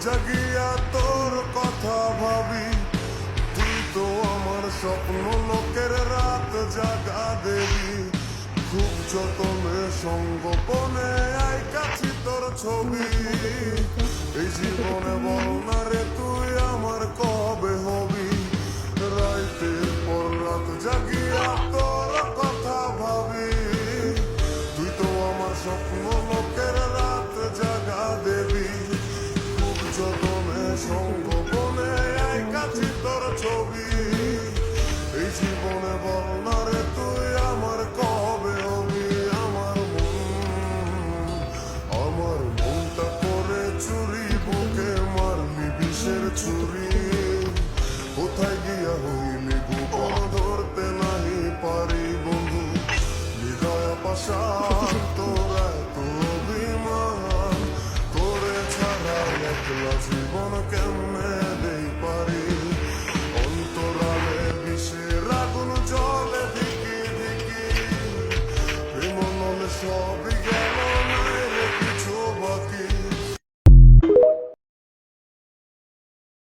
জাগিয়া তোর কথা ভাবি, তুই তো আমার স্বপ্ন লোকের রাত জাগা দেবী। খুব যতনে সঙ্গোপনে আই কাছি তোর ছবি, এই জীবনে বড়